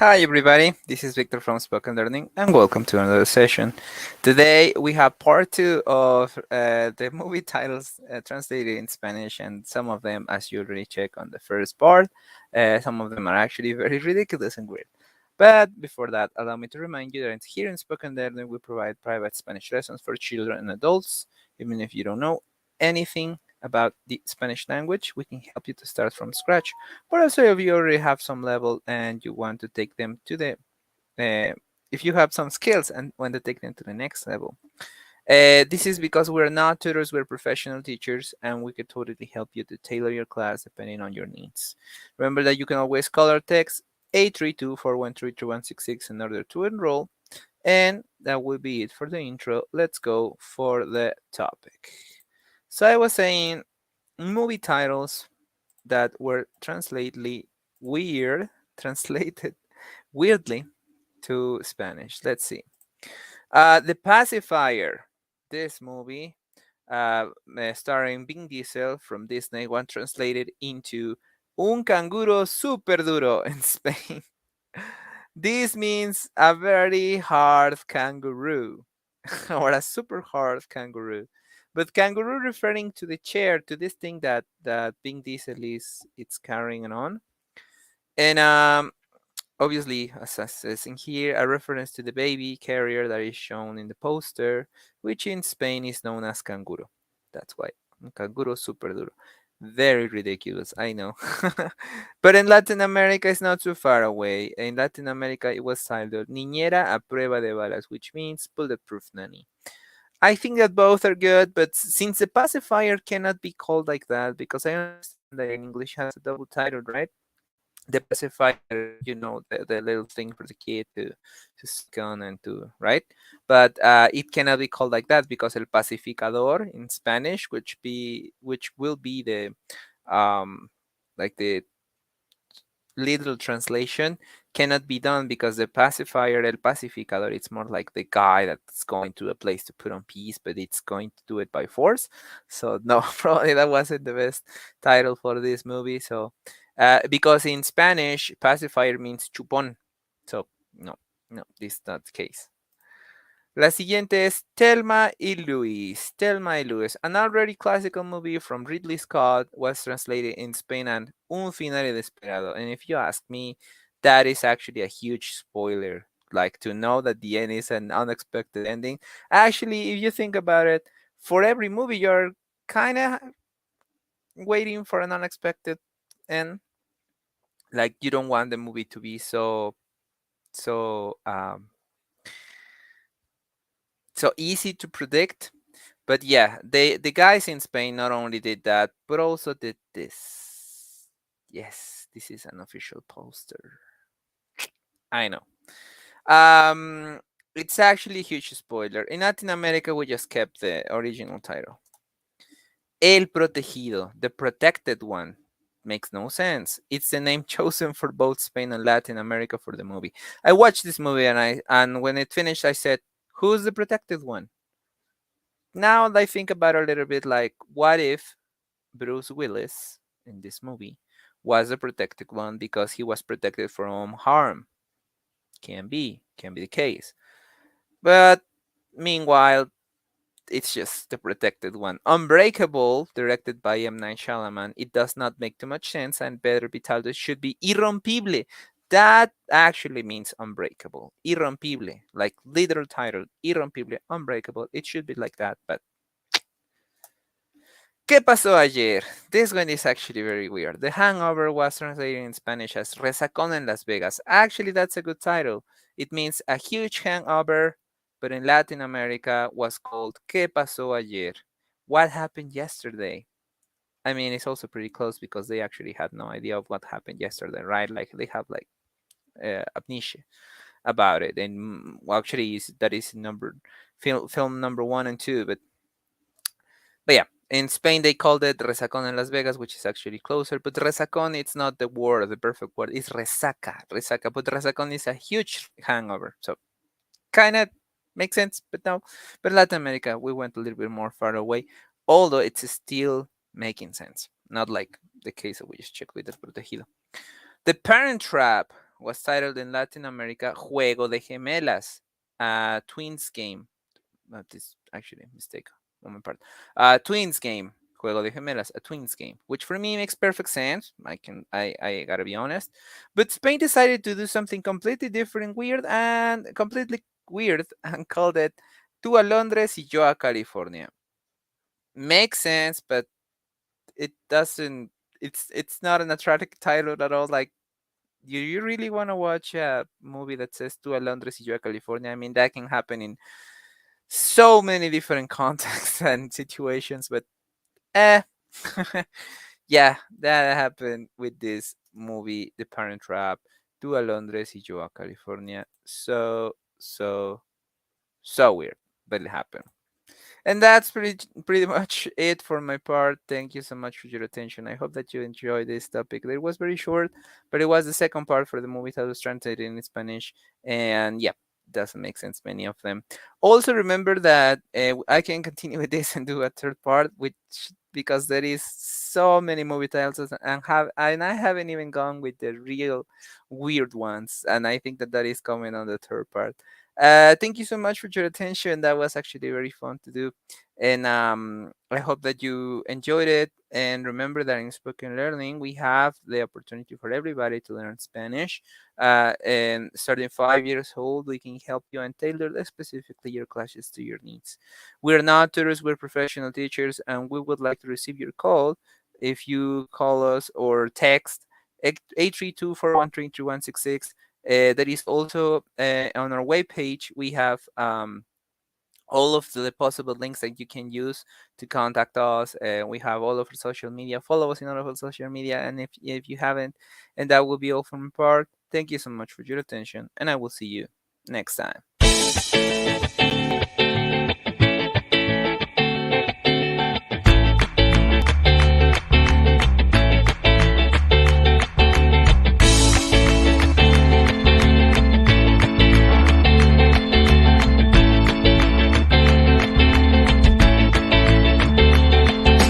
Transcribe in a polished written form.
Hi everybody, this is Victor from Spoken Learning and welcome to another session. Today we have part two of the movie titles translated in Spanish, and some of them, as you already check on the first part, some of them are actually very ridiculous and weird. But before that, allow me to remind you that here in Spoken Learning we provide private Spanish lessons for children and adults. Even if you don't know anything about the Spanish language, we can help you to start from scratch. But also, if you already have some level and you want to take them to the, if you have some skills and want to take them to the next level, this is because we're not tutors, we're professional teachers, and we could totally help you to tailor your class depending on your needs. Remember that you can always call our text 832-413-3166 in order to enroll. And that will be it for the intro. Let's go for the topic. So I was saying movie titles that were translated weirdly to Spanish. Let's see. The Pacifier. This movie, starring Vin Diesel from Disney, was translated into Un canguro super duro in Spain. This means a very hard kangaroo or a super hard kangaroo. But kangaroo referring to the chair, to this thing that Vin Diesel is it's carrying on. And obviously, as it says in here, a reference to the baby carrier that is shown in the poster, which in Spain is known as canguro. That's why. Canguro super duro. Very ridiculous, I know. But in Latin America, it's not too far away. In Latin America, it was titled Niñera a prueba de balas, which means bulletproof nanny. I think that both are good, but since the pacifier cannot be called like that, because I understand that in English has a double title, right? The pacifier, the little thing for the kid to suck on and to, right? But it cannot be called like that because el pacificador in Spanish, which will be the um like the literal translation, cannot be done because the pacifier, el pacificador, it's more like the guy that's going to a place to put on peace, but it's going to do it by force. So no, probably that wasn't the best title for this movie. So because in Spanish, pacifier means chupon. So no, no, this is not the case. La siguiente es Thelma y Louise. Thelma y Louise, an already classical movie from Ridley Scott, was translated in Spain and Un final inesperado. And if you ask me, that is actually a huge spoiler. Like, to know that the end is an unexpected ending. Actually, if you think about it, for every movie, you're kind of waiting for an unexpected end. Like, you don't want the movie to be so so easy to predict. But yeah, the guys in Spain not only did that, but also did this. Yes, this is an official poster. I know. Um, it's actually a huge spoiler. In Latin America, we just kept the original title. El Protegido, the protected one. Makes no sense. It's the name chosen for both Spain and Latin America for the movie. I watched this movie and when it finished, I said, "Who's the protected one?" Now I think about it a little bit, like, what if Bruce Willis in this movie was a protected one because he was protected from harm? Can be the case. But meanwhile, it's just the protected one. Unbreakable, directed by M. Night Shyamalan, it does not make too much sense, and better be told it should be irrompible. That actually means unbreakable. Irrompible, like literal title, irrompible, unbreakable. It should be like that, but ¿Qué pasó ayer? This one is actually very weird. The Hangover was translated in Spanish as Resacón en Las Vegas. Actually, that's a good title. It means a huge hangover, but in Latin America was called ¿Qué pasó ayer? What happened yesterday? I mean, it's also pretty close because they actually had no idea of what happened yesterday, right? Like, they have like amnesia about it. And actually, that is film number 1 and 2, but yeah, in Spain they called it Resacón en Las Vegas, which is actually closer. But Resacón, it's not the word, the perfect word. It's resaca. But Resacón is a huge hangover, so kind of makes sense. But no, but Latin America, we went a little bit more far away, although it's still making sense. Not like the case that we just checked with El Protegido. The Parent Trap. was titled in Latin America Juego de Gemelas, a twins game. This actually mistake on my part. Twins game. Juego de Gemelas, a twins game, which for me makes perfect sense. I gotta be honest. But Spain decided to do something completely different, weird, and completely weird, and called it Tú a Londres y yo a California. Makes sense, but it doesn't. It's not an attractive title at all. Like, you really want to watch a movie that says Tú a Londres y yo a California? I mean, that can happen in so many different contexts and situations, but eh. Yeah, that happened with this movie, The Parent Trap, Tú a Londres y yo a California. So weird, but it happened. And that's pretty much it for my part. Thank you so much for your attention. I hope that you enjoyed this topic. It was very short, but it was the second part for the movie that was translated in Spanish. And yeah, doesn't make sense, many of them. Also, remember that I can continue with this and do a third part, which because there is so many movie titles and I haven't even gone with the real weird ones. And I think that that is coming on the third part. Thank you so much for your attention. That was actually very fun to do. And I hope that you enjoyed it. And remember that in Spoken Learning, we have the opportunity for everybody to learn Spanish. And starting 5 years old, we can help you and tailor specifically your classes to your needs. We're not tutors, we're professional teachers, and we would like to receive your call. If you call us or text 832-413-3166. That is also on our webpage. We have all of the possible links that you can use to contact us. We have all of our social media. Follow us in all of our social media. And if you haven't, and that will be all from my part. Thank you so much for your attention, and I will see you next time.